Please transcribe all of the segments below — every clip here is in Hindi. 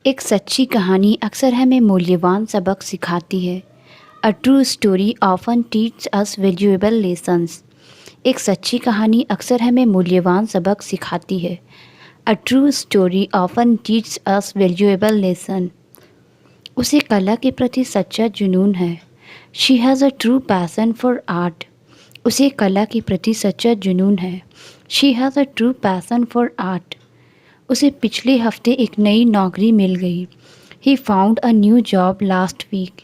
एक सच्ची कहानी अक्सर हमें मूल्यवान सबक सिखाती है। A true story often teach us valuable lessons. एक सच्ची कहानी अक्सर हमें मूल्यवान सबक सिखाती है। A true story often teach us valuable lesson. उसे कला के प्रति सच्चा जुनून है। She has a true passion for art. उसे कला के प्रति सच्चा जुनून है। She has a true passion for art. उसे पिछले हफ्ते एक नई नौकरी मिल गई। He found a new job last week.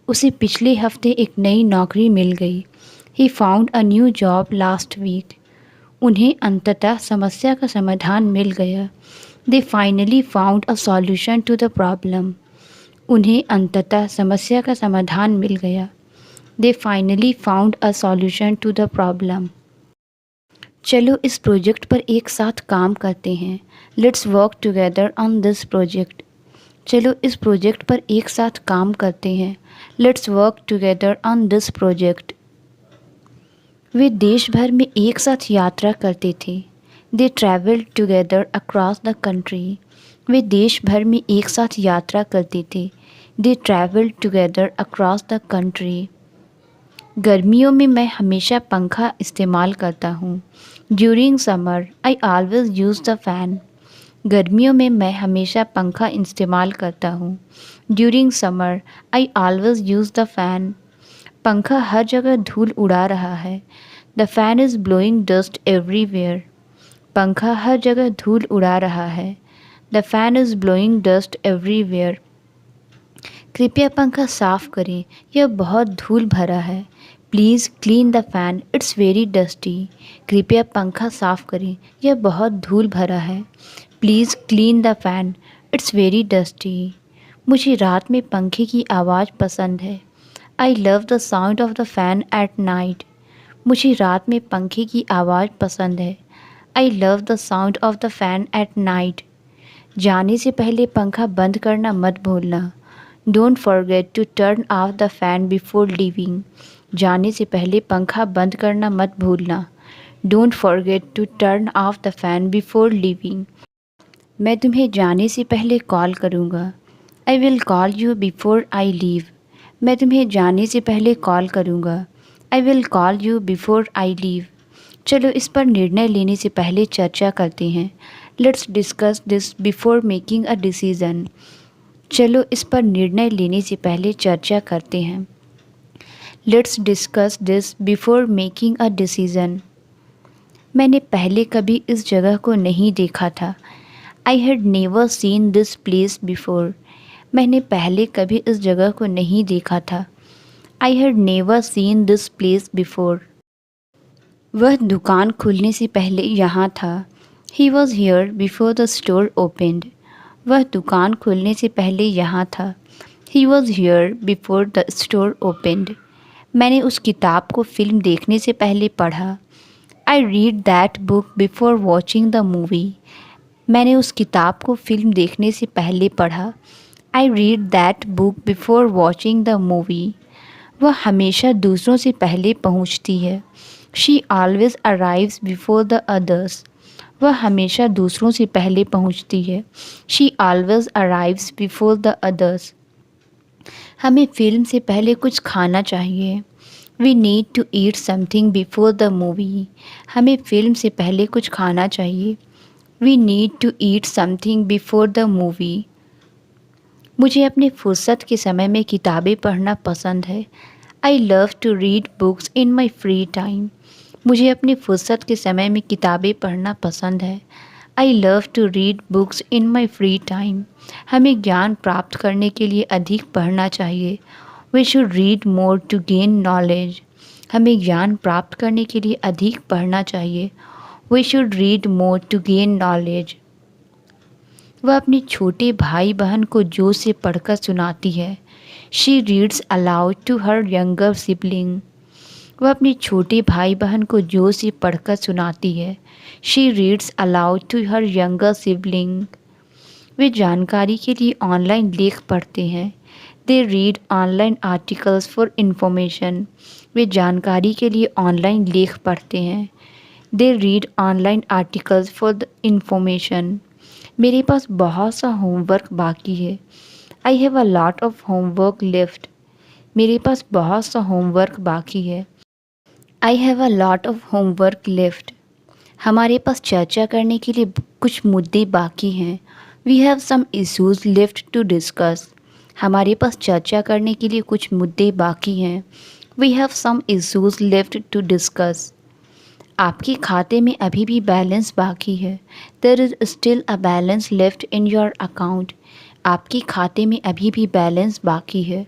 उसे पिछले हफ्ते एक नई नौकरी मिल गई। He found a new job last week. उन्हें अंततः समस्या का समाधान मिल गया। They finally found a solution to the problem. उन्हें अंततः समस्या का समाधान मिल गया। They finally found a solution to the problem. चलो इस प्रोजेक्ट पर एक साथ काम करते हैं। Let's work together on this project. चलो इस प्रोजेक्ट पर एक साथ काम करते हैं। Let's work together on this project. वे देश भर में एक साथ यात्रा करते थे। They travelled together across the country. वे देश भर में एक साथ यात्रा करते थे। They travelled together across the country. गर्मियों में मैं हमेशा पंखा इस्तेमाल करता हूँ। During summer I always use the fan. गर्मियों में मैं हमेशा पंखा इस्तेमाल करता हूँ। During summer I always use the fan. पंखा हर जगह धूल उड़ा रहा है। The fan is blowing dust everywhere. पंखा हर जगह धूल उड़ा रहा है। The fan is blowing dust everywhere. कृपया पंखा साफ़ करें, यह बहुत धूल भरा है। Please clean the fan, it's very dusty. कृपया पंखा साफ़ करें, यह बहुत धूल भरा है। Please clean the fan, it's very dusty. मुझे रात में पंखे की आवाज़ पसंद है। I love the sound of the fan at night. मुझे रात में पंखे की आवाज़ पसंद है। I love the sound of the fan at night. जाने से पहले पंखा बंद करना मत भूलना। Don't forget to turn off the fan before leaving. जाने से पहले पंखा बंद करना मत भूलना। Don't forget to turn off the fan before leaving. मैं तुम्हें जाने से पहले कॉल करूँगा। I will call you before I leave. मैं तुम्हें जाने से पहले कॉल करूँगा। I will call you before I leave. चलो इस पर निर्णय लेने से पहले चर्चा करते हैं। Let's discuss this before making a decision. चलो इस पर निर्णय लेने से पहले चर्चा करते हैं। Let's discuss this before making a decision. मैंने पहले कभी इस जगह को नहीं देखा था। I had never seen this place before. मैंने पहले कभी इस जगह को नहीं देखा था। I had never seen this place before. वह दुकान खुलने से पहले यहाँ था। He was here before the store opened. वह दुकान खुलने से पहले यहाँ था। He was here before the store opened. मैंने उस किताब को फिल्म देखने से पहले पढ़ा। I read that book before watching the movie. मैंने उस किताब को फिल्म देखने से पहले पढ़ा। I read that book before watching the movie. वह हमेशा दूसरों से पहले पहुंचती है। She always arrives before the others. वह हमेशा दूसरों से पहले पहुंचती है। She always arrives before the others. हमें फिल्म से पहले कुछ खाना चाहिए। We need to eat something before the movie. हमें फिल्म से पहले कुछ खाना चाहिए। We need to eat something before the movie. मुझे अपने फुर्सत के समय में किताबें पढ़ना पसंद है। I love to read books in my free time. मुझे अपनी फुर्सत के समय में किताबें पढ़ना पसंद है। I love to read books in my free time. हमें ज्ञान प्राप्त करने के लिए अधिक पढ़ना चाहिए। We should read more to gain knowledge. हमें ज्ञान प्राप्त करने के लिए अधिक पढ़ना चाहिए। We should read more to gain knowledge. वह अपने छोटे भाई बहन को जोर से पढ़कर सुनाती है। She reads aloud to her younger sibling. वह अपने छोटे भाई बहन को जोर से पढ़कर सुनाती है। She reads aloud to her younger sibling. वे जानकारी के लिए ऑनलाइन लेख पढ़ते हैं। They read online articles for information. वे जानकारी के लिए ऑनलाइन लेख पढ़ते हैं। They read online articles for the information. मेरे पास बहुत सा होमवर्क बाकी है। I have a lot of homework left. मेरे पास बहुत सा होमवर्क बाकी है। I have a lot of homework left. हमारे पास चर्चा करने के लिए कुछ मुद्दे बाकी हैं। We have some issues left to discuss. हमारे पास चर्चा करने के लिए कुछ मुद्दे बाकी हैं। We have some issues left to discuss. आपके खाते में अभी भी बैलेंस बाकी है। There is still a balance left in your account. आपके खाते में अभी भी बैलेंस बाकी है।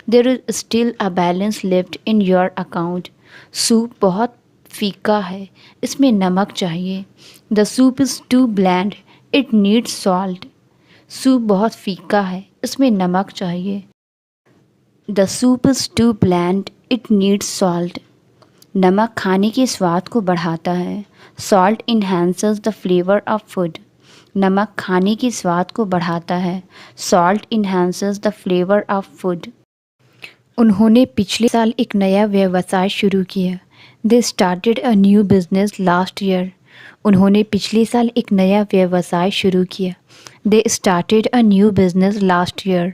There is still a balance left in your account. Soup बहुत फीका है, इसमें नमक चाहिए। The soup is too bland, it needs salt. Soup बहुत फीका है, इसमें नमक चाहिए। The soup is too bland, it needs salt. नमक खाने के स्वाद को बढ़ाता है। Salt enhances the flavour of food. नमक खाने के स्वाद को बढ़ाता है। Salt enhances the flavour of food. उन्होंने पिछले साल एक नया व्यवसाय शुरू किया। They started a new business last year. उन्होंने पिछले साल एक नया व्यवसाय शुरू किया। They started a new business last year.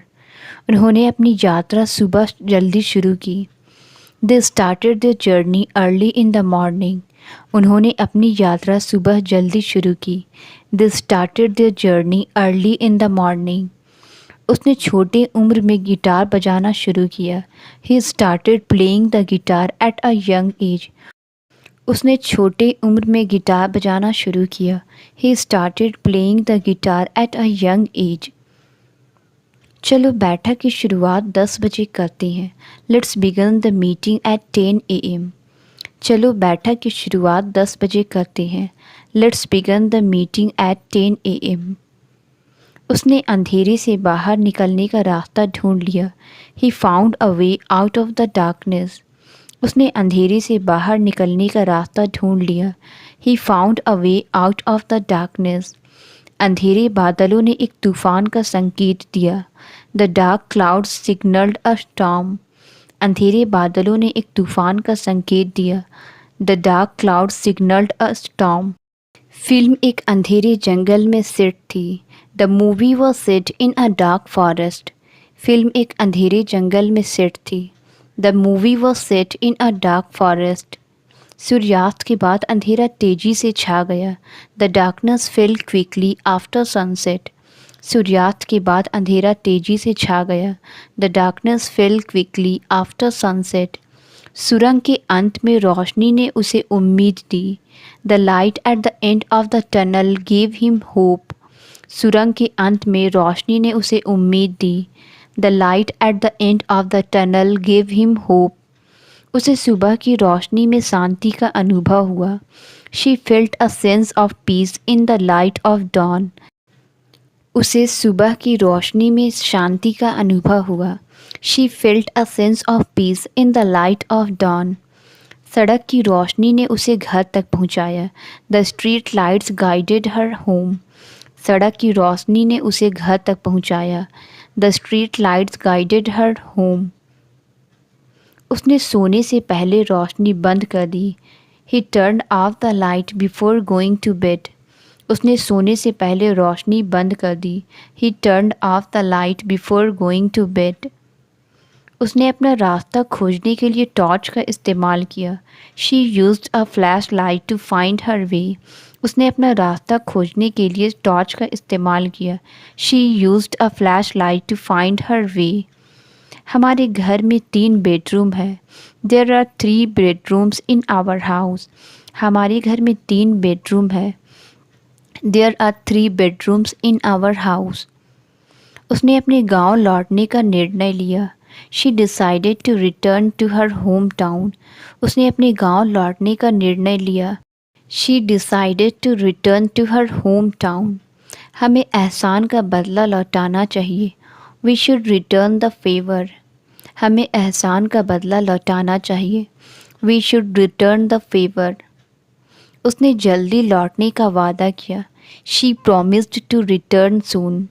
उन्होंने अपनी यात्रा सुबह जल्दी शुरू की। They started the journey early in the morning. उन्होंने अपनी यात्रा सुबह जल्दी शुरू की। They started the journey early in the morning. उसने छोटे उम्र में गिटार बजाना शुरू किया। He started playing the guitar at a young age. उसने छोटे उम्र में गिटार बजाना शुरू किया। He started playing the guitar at a young age. चलो बैठक की शुरुआत 10 बजे करते हैं। Let's begin the meeting at 10 AM। चलो बैठक की शुरुआत 10 बजे करते हैं। Let's begin the meeting at 10 AM। उसने अंधेरे से बाहर निकलने का रास्ता ढूंढ लिया। ही found a way out of the darkness. उसने अंधेरे से बाहर निकलने का रास्ता ढूंढ लिया। ही found a way out of the darkness. अंधेरे बादलों ने एक तूफान का संकेत दिया। The dark clouds signalled a storm. अंधेरे बादलों ने एक तूफान का संकेत दिया। The dark clouds signalled a storm. Film एक अंधेरे जंगल में सेट थी। The movie was set in a dark forest. Film एक अंधेरे जंगल में सेट थी। The movie was set in a dark forest. सूर्यास्त के बाद अंधेरा तेजी से छा गया। The darkness fell quickly after sunset. सूर्यास्त के बाद अंधेरा तेजी से छा गया। The darkness fell quickly after sunset. सुरंग के अंत में रोशनी ने उसे उम्मीद दी। The light at the end of the tunnel gave him hope. सुरंग के अंत में रोशनी ने उसे उम्मीद दी। The light at the end of the tunnel gave him hope. उसे सुबह की रोशनी में शांति का अनुभव हुआ। She felt a sense of peace in the light of dawn. उसे सुबह की रोशनी में शांति का अनुभव हुआ। She felt a sense of peace in the light of dawn. सड़क की रोशनी ने उसे घर तक पहुंचाया। The street lights guided her home. सड़क की रोशनी ने उसे घर तक पहुंचाया। The street lights guided her home. उसने सोने से पहले रोशनी बंद कर दी। He turn off the light before going to bed. उसने सोने से पहले रोशनी बंद कर दी। He turn off the light before going to bed. उसने अपना रास्ता खोजने के लिए टॉर्च का इस्तेमाल किया। She used a flash light to find her way. उसने अपना रास्ता खोजने के लिए टॉर्च का इस्तेमाल किया। She used a flash light to find her way. हमारे घर में 3 बेडरूम है। There are 3 bedrooms in our house. हमारे घर में 3 बेडरूम है। There are 3 bedrooms in our house. उसने अपने गांव लौटने का निर्णय लिया। She decided to return to her home town. उसने अपने गांव लौटने का निर्णय लिया। She decided to return to her home town. हमें एहसान का बदला लौटाना चाहिए। We should return the favour. हमें एहसान का बदला लौटाना चाहिए। We should return the favour. उसने जल्दी लौटने का वादा किया। She promised to return soon.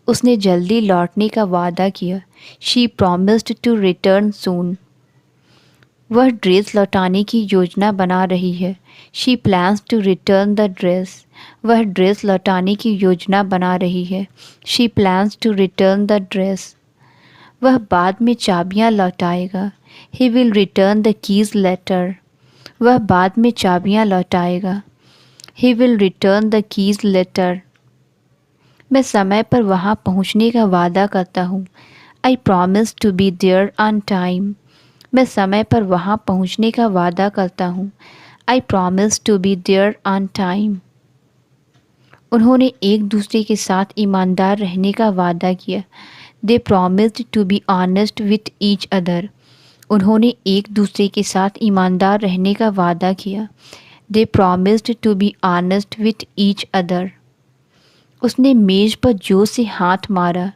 उसने जल्दी लौटने का वादा किया। She promised to return soon. वह ड्रेस लौटाने की योजना बना रही है। She plans to return the dress. वह ड्रेस लौटाने की योजना बना रही है। She plans to return the dress. वह बाद में चाबियां लौटाएगा। He will return the keys later. वह बाद में चाबियां लौटाएगा। He will return the keys later. मैं समय पर वहाँ पहुँचने का वादा करता हूँ। I promise to be there on time. मैं समय पर वहाँ पहुँचने का वादा करता हूँ। I promise to be there on time. उन्होंने एक दूसरे के साथ ईमानदार रहने का वादा किया। They promised to be honest with each other. उन्होंने एक दूसरे के साथ ईमानदार रहने का वादा किया। They promised to be honest with each other. उसने मेज पर जोर से हाथ मारा।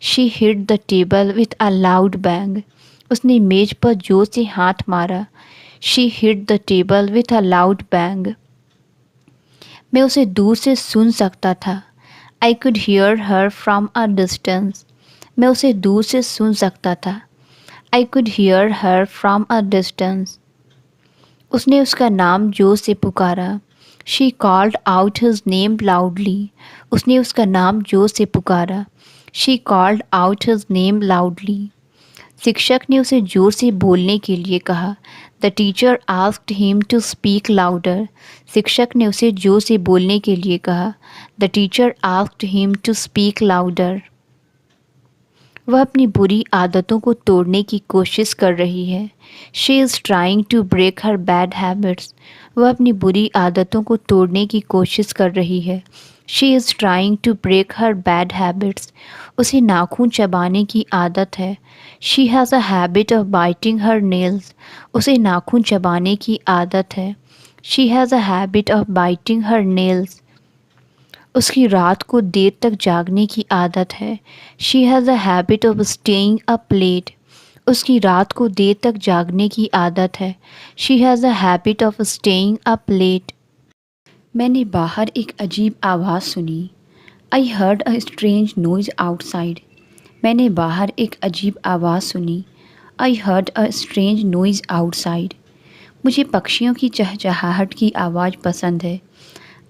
She hit the table with a loud bang. उसने मेज पर जोर से हाथ मारा। She hit the table with a loud bang. मैं उसे दूर से सुन सकता था। I could hear her from a distance. मैं उसे दूर से सुन सकता था। I could hear her from a distance. उसने उसका नाम जोर से पुकारा। She called out his name loudly. उसने उसका नाम जोर से पुकारा। She called out his name loudly. शिक्षक ने उसे जोर से बोलने के लिए कहा। The teacher asked him to speak louder. शिक्षक ने उसे जोर से बोलने के लिए कहा। The teacher asked him to speak louder. वह अपनी बुरी आदतों को तोड़ने की कोशिश कर रही है। She is trying to break her bad habits. वह अपनी बुरी आदतों को तोड़ने की कोशिश कर रही है। She is trying to break her bad habits. उसे नाखून चबाने की आदत है। She has a habit of biting her nails. उसे नाखून चबाने की आदत है। She has a habit of biting her nails. उसकी रात को देर तक जागने की आदत है। She has a habit of staying up late. उसकी रात को देर तक जागने की आदत है। She has a habit of staying up late. मैंने बाहर एक अजीब आवाज़ सुनी। I heard a strange noise outside. मैंने बाहर एक अजीब आवाज़ सुनी। I heard a strange noise outside. मुझे पक्षियों की चहचहाहट की आवाज़ पसंद है।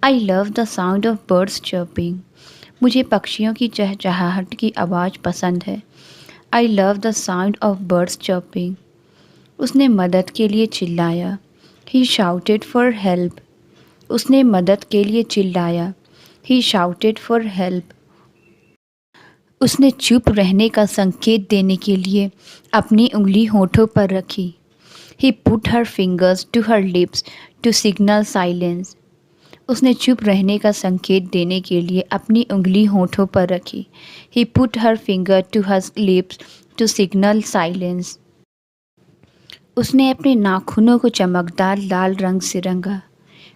I love the sound of birds chirping. मुझे पक्षियों की चहचहाहट की आवाज़ पसंद है। I love the sound of birds chirping. उसने मदद के लिए चिल्लाया। He shouted for help. उसने मदद के लिए चिल्लाया। He shouted for help. उसने चुप रहने का संकेत देने के लिए अपनी उंगली होठों पर रखी। He put her fingers to her lips to signal silence. उसने चुप रहने का संकेत देने के लिए अपनी उंगली होठों पर रखी। He put her finger to her lips to signal silence. उसने अपने नाखूनों को चमकदार लाल रंग से रंगा।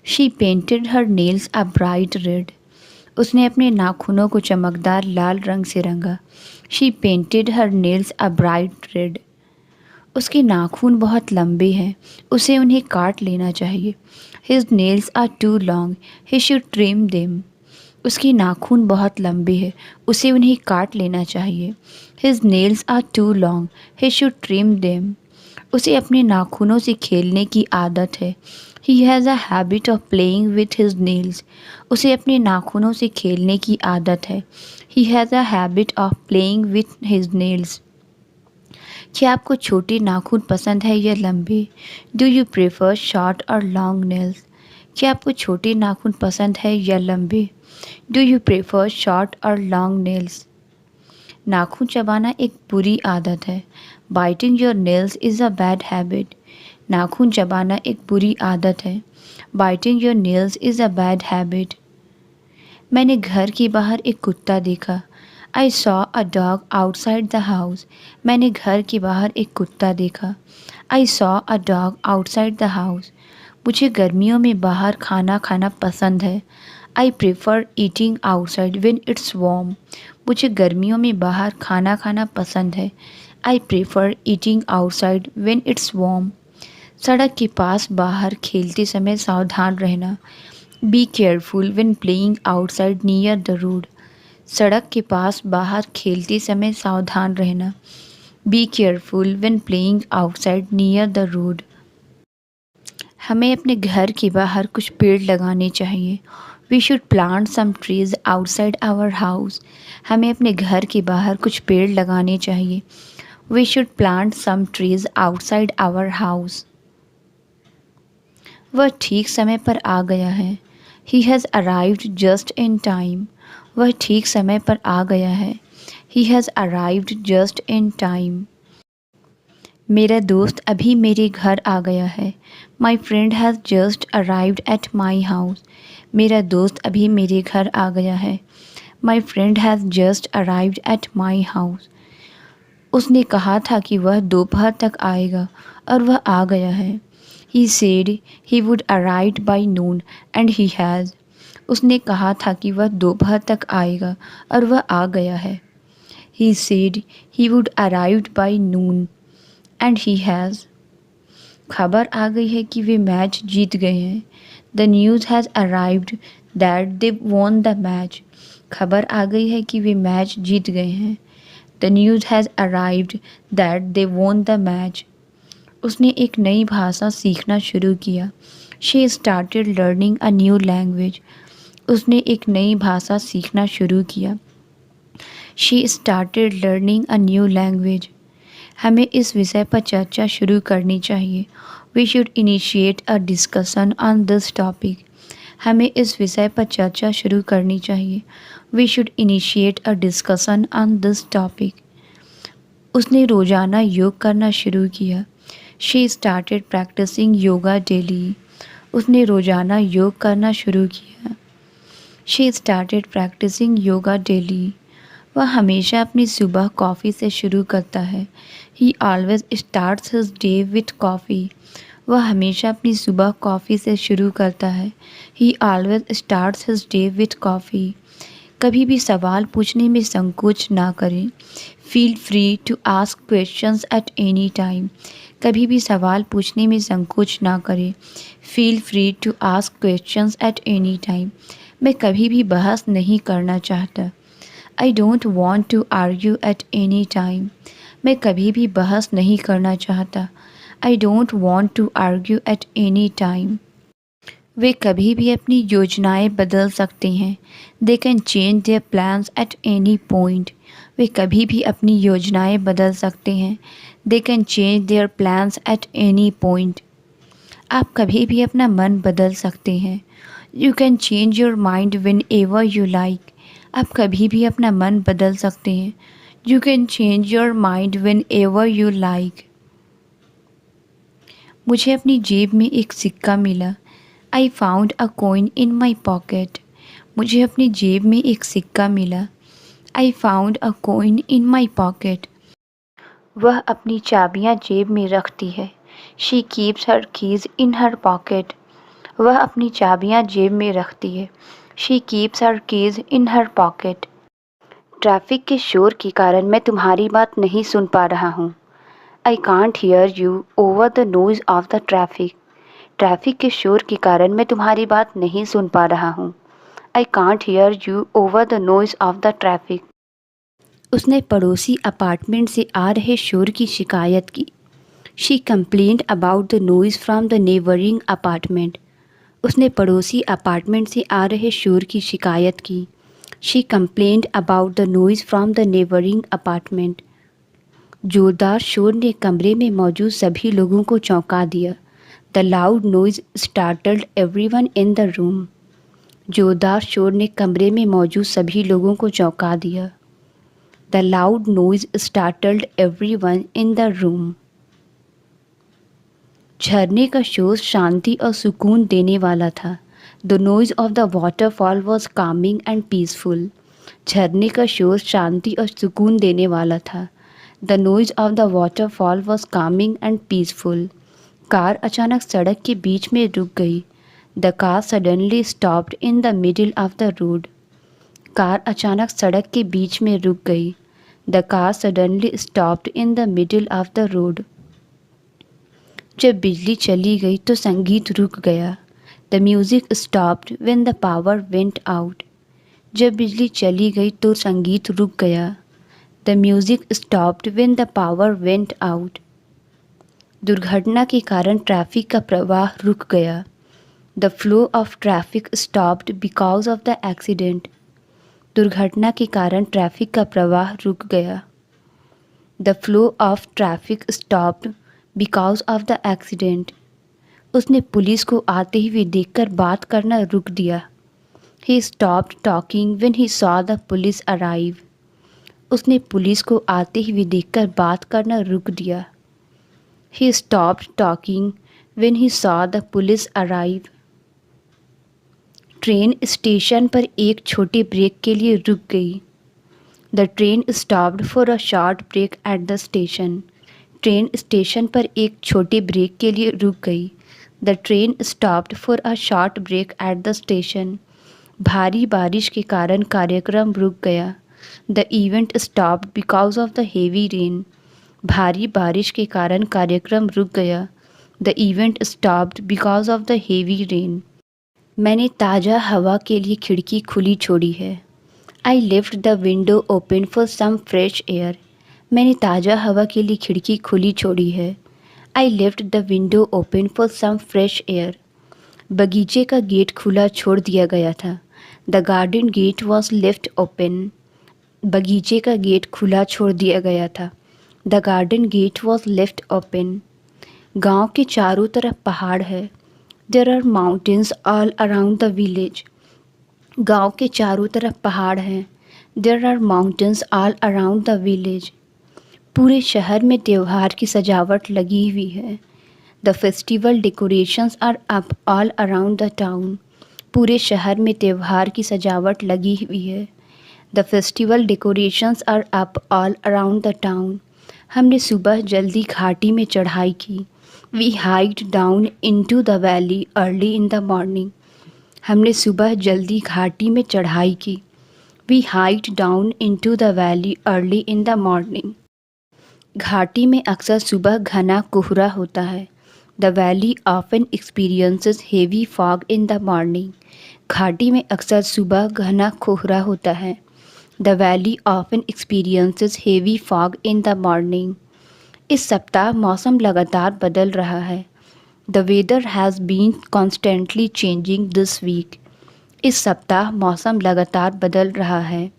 She painted her nails a bright red. उसने अपने नाखूनों को चमकदार लाल रंग से रंगा। She painted her nails a bright red. उसके नाखून बहुत लंबे हैं। उसे उन्हें काट लेना चाहिए। His nails are too long. He should trim them. उसके नाखून बहुत लंबे हैं। उसे उन्हें काट लेना चाहिए। His nails are too long. He should trim them. उसे अपने नाखूनों से खेलने की आदत है। He has a habit of playing with his nails. उसे अपने नाखूनों से खेलने की आदत है। He has a habit of playing with his nails. क्या आपको छोटे नाखून पसंद है या लंबे? Do you prefer short or long nails? क्या आपको छोटे नाखून पसंद है या लंबे? Do you prefer short or long nails? नाखून चबाना एक बुरी आदत है। Biting your nails is a bad habit. नाखून चबाना एक बुरी आदत है। Biting your nails is a bad habit. मैंने घर के बाहर एक कुत्ता देखा। I saw a dog outside the house. मैंने घर के बाहर एक कुत्ता देखा। I saw a dog outside the house. मुझे गर्मियों में बाहर खाना खाना पसंद है। I prefer eating outside when it's warm. मुझे गर्मियों में बाहर खाना खाना पसंद है। I prefer eating outside when it's warm. सड़क के पास बाहर खेलते समय सावधान रहना। Be careful when playing outside near the road. सड़क के पास बाहर खेलते समय सावधान रहना। Be careful when playing outside near the road. हमें अपने घर के बाहर कुछ पेड़ लगाने चाहिए। We should plant some trees outside our house. हमें अपने घर के बाहर कुछ पेड़ लगाने चाहिए। We should plant some trees outside our house. वह ठीक समय पर आ गया है। He has arrived just in time. वह ठीक समय पर आ गया है। He has arrived just in time. मेरा दोस्त अभी मेरे घर आ गया है। My friend has just arrived at my house. मेरा दोस्त अभी मेरे घर आ गया है। My friend has just arrived at my house. उसने कहा था कि वह दोपहर तक आएगा और वह आ गया है। He said he would arrive by noon and he has. उसने कहा था कि वह दोपहर तक आएगा और वह आ गया है। He said he would arrive by noon and he has. खबर आ गई है कि वे मैच जीत गए हैं। The news has arrived that they won the match. खबर आ गई है कि वे मैच जीत गए हैं। The news has arrived that they won the match. उसने एक नई भाषा सीखना शुरू किया। She started learning a new language. उसने एक नई भाषा सीखना शुरू किया। She started learning a new language. हमें इस विषय पर चर्चा शुरू करनी चाहिए। We should initiate a discussion on this topic. हमें इस विषय पर चर्चा शुरू करनी चाहिए। We should initiate a discussion on this topic. उसने रोज़ाना योग करना शुरू किया। She started practising yoga daily. उसने रोज़ाना योग करना शुरू किया। She started practising yoga daily. वह हमेशा अपनी सुबह कॉफ़ी से शुरू करता है। He always starts his day with coffee. वह हमेशा अपनी सुबह कॉफ़ी से शुरू करता है। He always starts his day with coffee. कभी भी सवाल पूछने में संकोच ना करें। Feel free to ask questions at any time. कभी भी सवाल पूछने में संकोच ना करें। Feel free to ask questions at any time. मैं कभी भी बहस नहीं करना चाहता। I don't want to argue at any time. मैं कभी भी बहस नहीं करना चाहता। I don't want to argue at any time. वे कभी भी अपनी योजनाएं बदल सकते हैं। They can change their plans at any point. वे कभी भी अपनी योजनाएं बदल सकते हैं। They can change their plans at any point. आप कभी भी अपना मन बदल सकते हैं। You can change your mind when ever you like. आप कभी भी अपना मन बदल सकते हैं। You can change your mind when ever you like. मुझे अपनी जेब में एक सिक्का मिला। I found a coin in my pocket. मुझे अपनी जेब में एक सिक्का मिला। I found a coin in my pocket. वह अपनी चाबियां जेब में रखती है। She keeps her keys in her pocket. वह अपनी चाबियां जेब में रखती है। She keeps her keys in her pocket. Traffic के शोर के कारण मैं तुम्हारी बात नहीं सुन पा रहा हूँ। I can't hear you over the noise of the traffic. Traffic के शोर के कारण मैं तुम्हारी बात नहीं सुन पा रहा हूँ। I can't hear you over the noise of the traffic. उसने पड़ोसी अपार्टमेंट से आ रहे शोर की शिकायत की। She complained about the noise from the neighbouring apartment. उसने पड़ोसी अपार्टमेंट से आ रहे शोर की शिकायत की। She complained about the noise from the neighbouring apartment. जोरदार शोर ने कमरे में मौजूद सभी लोगों को चौंका दिया। The loud noise startled everyone in the room. जोरदार शोर ने कमरे में मौजूद सभी लोगों को चौंका दिया। The loud noise startled everyone in the room. झरने का शोर शांति और सुकून देने वाला था। The noise of the waterfall was Kameng and peaceful. झरने का शोर शांति और सुकून देने वाला था। The noise of the waterfall was Kameng and peaceful. Car अचानक सड़क के बीच में रुक गई। The car suddenly stopped in the middle of the road. Car अचानक सड़क के बीच में रुक गई। The car suddenly stopped in the middle of the road. जब बिजली चली गई तो संगीत रुक गया। The music stopped when the power went out. जब बिजली चली गई तो संगीत रुक गया। The music stopped when the power went out. दुर्घटना के कारण ट्रैफिक का प्रवाह रुक गया। The flow of traffic stopped because of the accident. दुर्घटना के कारण ट्रैफिक का प्रवाह रुक गया। The flow of traffic stopped because of the accident. उसने पुलिस को आते हुए देखकर बात करना रुक दिया। He stopped talking when he saw the police arrive. उसने पुलिस को आते हुए देखकर बात करना रुक दिया। He stopped talking when he saw the police arrive. Train station पर एक छोटे ब्रेक के लिए रुक गई। The train stopped for a short break at the station. Train station पर एक छोटे ब्रेक के लिए रुक गई। The train stopped for a short break at the station. भारी बारिश के कारण कार्यक्रम रुक गया। The event stopped because of the heavy rain. भारी बारिश के कारण कार्यक्रम रुक गया। The event stopped because of the heavy rain. मैंने ताज़ा हवा के लिए खिड़की खुली छोड़ी है। I left the window open for some fresh air. मैंने ताज़ा हवा के लिए खिड़की खुली छोड़ी है। I left the window open for some fresh air. बगीचे का गेट खुला छोड़ दिया गया था। The garden gate was left open. बगीचे का गेट खुला छोड़ दिया गया था। The garden gate was left open. गांव के चारों तरफ पहाड़ है। There are mountains all around the village. गांव के चारों तरफ पहाड़ हैं। There are mountains all around the village. पूरे शहर में त्यौहार की सजावट लगी हुई है। The festival decorations are up all around the town. पूरे शहर में त्यौहार की सजावट लगी हुई है। The festival decorations are up all around the town. हमने सुबह जल्दी घाटी में चढ़ाई की। We hiked down into the valley early in the morning. हमने सुबह जल्दी घाटी में चढ़ाई की। We hiked down into the valley early in the morning. घाटी में अक्सर सुबह घना कोहरा होता है। The valley often experiences heavy fog in the morning. घाटी में अक्सर सुबह घना कोहरा होता है। The valley often experiences heavy fog in the morning. इस सप्ताह मौसम लगातार बदल रहा है। The weather has been constantly changing this week. इस सप्ताह मौसम लगातार बदल रहा है।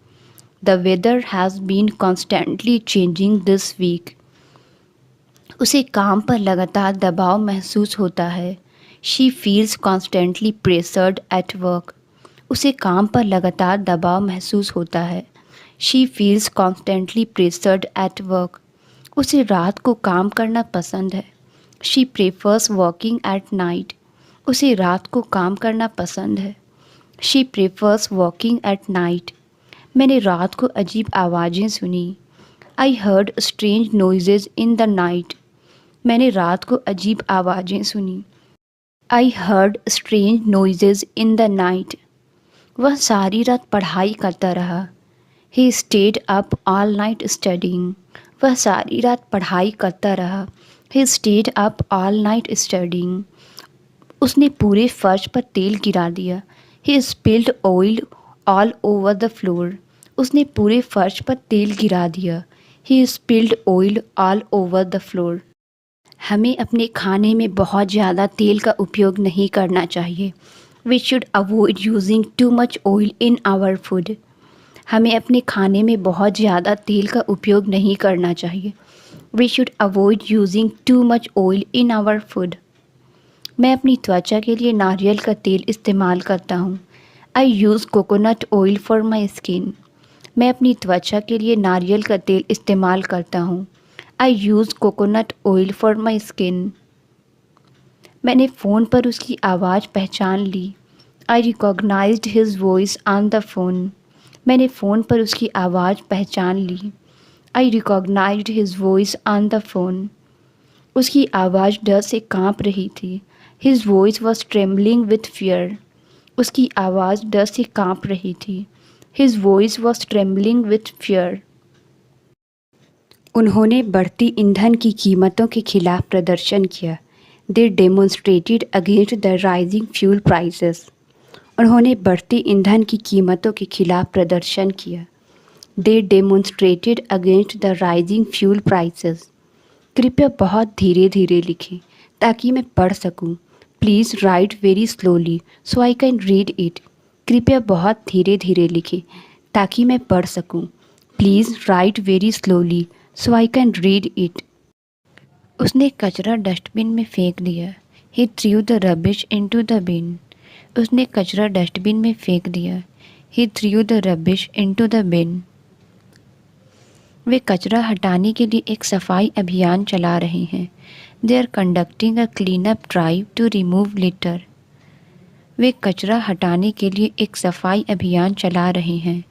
The weather has been constantly changing this week. उसे काम पर लगातार दबाव महसूस होता है। She feels constantly pressured at work. उसे काम पर लगातार दबाव महसूस होता है। She feels constantly pressured at work. उसे रात को काम करना पसंद है। She prefers working at night. उसे रात को काम करना पसंद है। She prefers working at night. मैंने रात को अजीब आवाज़ें सुनी। I heard strange noises in the night. मैंने रात को अजीब आवाज़ें सुनी। I heard strange noises in the night. वह सारी रात पढ़ाई करता रहा। He stayed up all night studying. वह सारी रात पढ़ाई करता रहा। He stayed up all night studying. उसने पूरे फर्श पर तेल गिरा दिया। He spilled oil all over the floor. उसने पूरे फर्श पर तेल गिरा दिया। He spilled oil all over the floor. हमें अपने खाने में बहुत ज़्यादा तेल का उपयोग नहीं करना चाहिए। We should avoid using too much oil in our food. हमें अपने खाने में बहुत ज़्यादा तेल का उपयोग नहीं करना चाहिए। We should avoid using too much oil in our food. मैं अपनी त्वचा के लिए नारियल का तेल इस्तेमाल करता हूँ। I use coconut oil for my skin. मैं अपनी त्वचा के लिए नारियल का तेल इस्तेमाल करता हूँ। I use coconut oil for my skin. मैंने फ़ोन पर उसकी आवाज़ पहचान ली। I recognised his voice on the phone. मैंने फ़ोन पर उसकी आवाज़ पहचान ली। I recognised his voice on the phone. उसकी आवाज़ डर से काँप रही थी। His voice was trembling with fear. उसकी आवाज़ डर से काँप रही थी। His voice was trembling with fear. उन्होंने बढ़ती ईंधन की कीमतों के खिलाफ प्रदर्शन किया। They demonstrated against the rising fuel prices. उन्होंने बढ़ती ईंधन की कीमतों के खिलाफ प्रदर्शन किया। They demonstrated against the rising fuel prices. कृपया बहुत धीरे धीरे लिखें ताकि मैं पढ़ सकूं। Please write very slowly so I can read it. कृपया बहुत धीरे धीरे लिखें ताकि मैं पढ़ सकूं। Please write very slowly so I can read it. उसने कचरा डस्टबिन में फेंक दिया। He threw the rubbish into the bin. उसने कचरा डस्टबिन में फेंक दिया। He threw the rubbish into the bin. वे कचरा हटाने के लिए एक सफाई अभियान चला रहे हैं। They are conducting a clean up drive to remove litter. वे कचरा हटाने के लिए एक सफाई अभियान चला रहे हैं।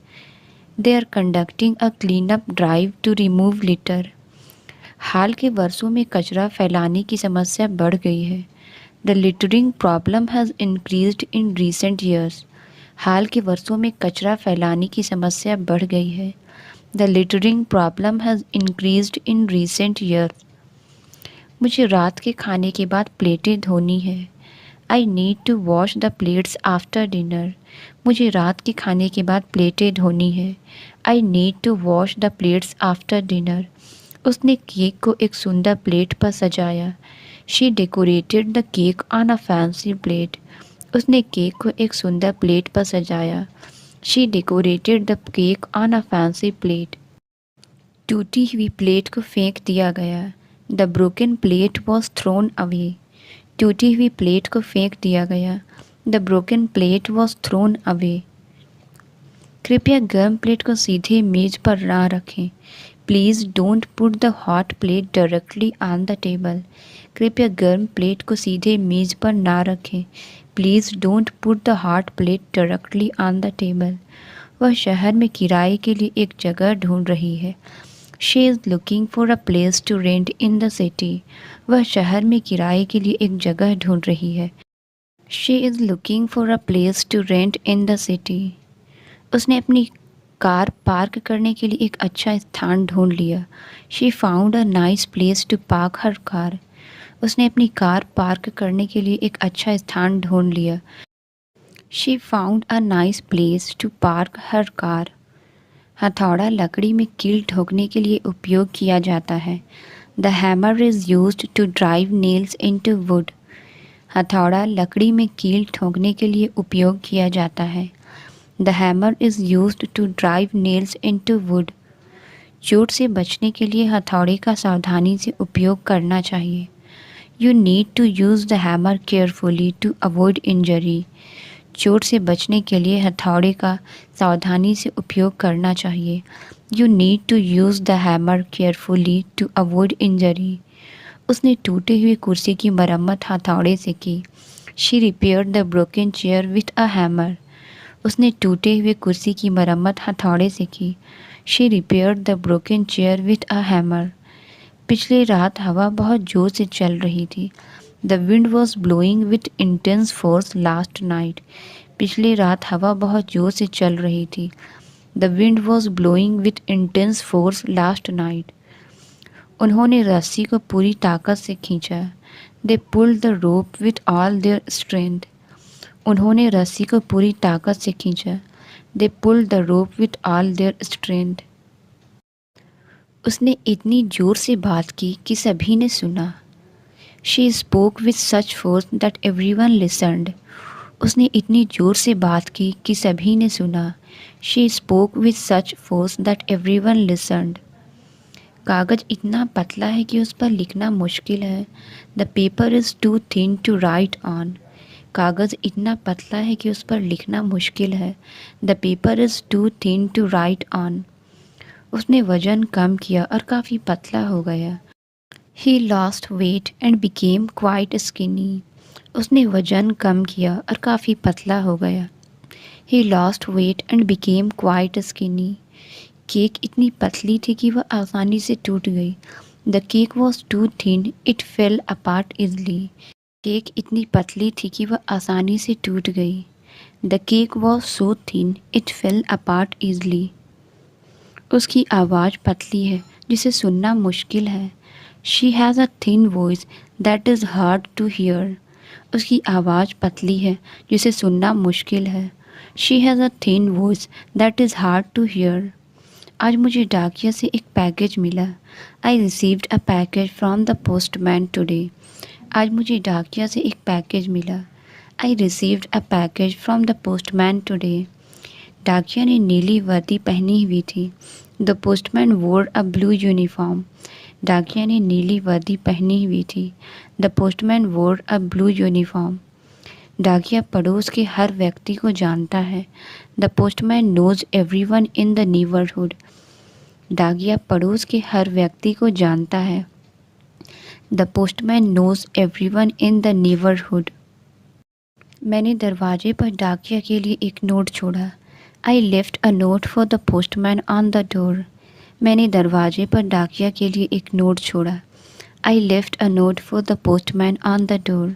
They are conducting a clean up drive to remove litter. हाल के वर्षों में कचरा फैलाने की समस्या बढ़ गई है। The littering problem has increased in recent years. हाल के वर्षों में कचरा फैलाने की समस्या बढ़ गई है। The littering problem has increased in recent years. मुझे रात के खाने के बाद प्लेटें धोनी है। I need to wash the plates after dinner. मुझे रात के खाने के बाद प्लेटें धोनी है। I need to wash the plates after dinner. उसने केक को एक सुंदर प्लेट पर सजाया। She decorated the cake on a fancy plate. उसने केक को एक सुंदर प्लेट पर सजाया। She decorated the cake on a fancy plate. टूटी हुई प्लेट को फेंक दिया गया। The broken plate was thrown away. टूटी हुई प्लेट को फेंक दिया गया। The broken plate was thrown away. कृपया गर्म प्लेट को सीधे मेज पर ना रखें। Please don't put the hot plate directly on the table. कृपया गर्म प्लेट को सीधे मेज पर ना रखें। Please don't put the hot plate directly on the table. वह शहर में किराए के लिए एक जगह ढूंढ रही है। She is looking for a place to rent in the city. वह शहर में किराए के लिए एक जगह ढूंढ रही है। She is looking for a place to rent in the city. उसने अपनी कार पार्क करने के लिए एक अच्छा स्थान ढूंढ लिया। She found a nice place to park her car. उसने अपनी कार पार्क करने के लिए एक अच्छा स्थान ढूंढ लिया। She found a nice place to park her car. हथौड़ा लकड़ी में कील ठोकने के लिए उपयोग किया जाता है। The hammer is used to drive nails into wood. हथौड़ा लकड़ी में कील ठोकने के लिए उपयोग किया जाता है। The hammer is used to drive nails into wood. चोट से बचने के लिए हथौड़े का सावधानी से उपयोग करना चाहिए। You need to use the hammer carefully to avoid injury. चोट से बचने के लिए हथौड़े का सावधानी से उपयोग करना चाहिए। You need to use the hammer carefully to avoid injury. उसने टूटे हुए कुर्सी की मरम्मत हथौड़े से की। She repaired the broken chair with a hammer. उसने टूटे हुए कुर्सी की मरम्मत हथौड़े से की। She repaired the broken chair with a hammer. पिछली रात हवा बहुत जोर से चल रही थी। The wind was blowing with intense force last night. पिछली रात हवा बहुत जोर से चल रही थी। The wind was blowing with intense force last night. उन्होंने रस्सी को पूरी ताकत से खींचा। दे pulled the rope with all their strength. उन्होंने रस्सी को पूरी ताकत से खींचा। दे pulled the rope with all their strength. उसने इतनी जोर से बात की कि सभी ने सुना। She spoke with such force that everyone listened. उसने इतनी जोर से बात की कि सभी ने सुना। She spoke with such force that everyone listened. कागज़ इतना पतला है कि उस पर लिखना मुश्किल है। The paper is too thin to write on. कागज़ इतना पतला है कि उस पर लिखना मुश्किल है। The paper is too thin to write on. उसने वज़न कम किया और काफ़ी पतला हो गया। He lost weight and became quite skinny. उसने वज़न कम किया और काफ़ी पतला हो गया। He lost weight and became quite skinny. Cake इतनी पतली थी कि वह आसानी से टूट गई। The cake was too thin it fell apart easily. Cake इतनी पतली थी कि वह आसानी से टूट गई। The cake was so thin it fell apart easily. उसकी आवाज़ पतली है जिसे सुनना मुश्किल है। She has a thin voice that is hard to hear. उसकी आवाज़ पतली है जिसे सुनना मुश्किल है। She has a thin voice that is hard to hear. आज मुझे डाकिया से एक पैकेज मिला। I received a package from the postman today. आज मुझे डाकिया से एक पैकेज मिला। I received a package from the postman today. डाकिया ने नीली वर्दी पहनी हुई थी। द पोस्टमैन वोर अ ब्लू यूनिफॉर्म। डाकिया ने नीली वर्दी पहनी हुई थी। द पोस्टमैन वोर अ ब्लू यूनिफॉर्म। डाकिया पड़ोस के हर व्यक्ति को जानता है। The postman knows everyone in the neighbourhood. डाकिया पड़ोस के हर व्यक्ति को जानता है। The postman knows everyone in the neighbourhood. मैंने दरवाजे पर डाकिया के लिए एक नोट छोड़ा। I left a note for the postman on the door. मैंने दरवाजे पर डाकिया के लिए एक नोट छोड़ा। I left a note for the postman on the door.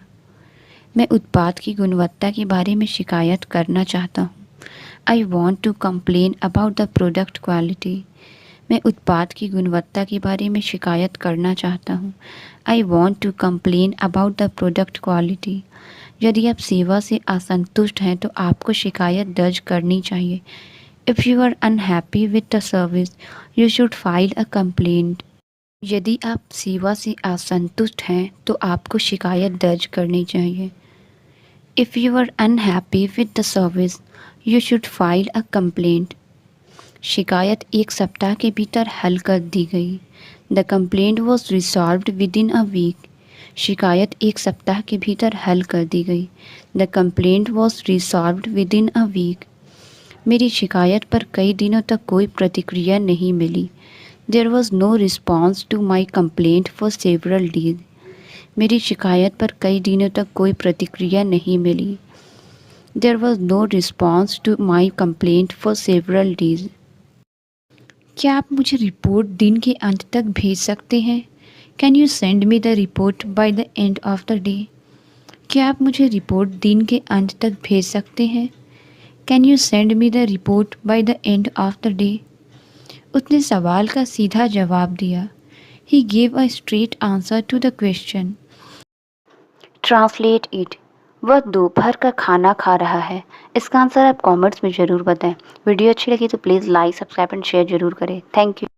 मैं उत्पाद की गुणवत्ता के बारे में शिकायत करना चाहता हूँ। I want to complain about the product quality. मैं उत्पाद की गुणवत्ता के बारे में शिकायत करना चाहता हूँ। I want to complain about the product quality. यदि आप सेवा से असंतुष्ट हैं तो आपको शिकायत दर्ज करनी चाहिए। If you are unhappy with the service you should file a complaint. यदि आप सेवा से असंतुष्ट हैं तो आपको शिकायत दर्ज करनी चाहिए। If you are unhappy with the service you should file a complaint. शिकायत 1 सप्ताह के भीतर हल कर दी गई। The complaint was resolved within a week. शिकायत 1 सप्ताह के भीतर हल कर दी गई। The complaint was resolved within a week. मेरी शिकायत पर कई दिनों तक कोई प्रतिक्रिया नहीं मिली। There was no response to my complaint for several days. मेरी शिकायत पर कई दिनों तक कोई प्रतिक्रिया नहीं मिली। There was no response to my complaint for several days. क्या आप मुझे रिपोर्ट दिन के अंत तक भेज सकते हैं? Can you send me the report by the end of the day? क्या आप मुझे रिपोर्ट दिन के अंत तक भेज सकते हैं? Can you send me the report by the end of the day? उसने सवाल का सीधा जवाब दिया। He gave a straight answer to the question. Translate it. वह दोपहर का खाना खा रहा है। इसका आंसर आप कमेंट्स में ज़रूर बताएं। वीडियो अच्छी लगी तो please like, subscribe and share ज़रूर करें। Thank you.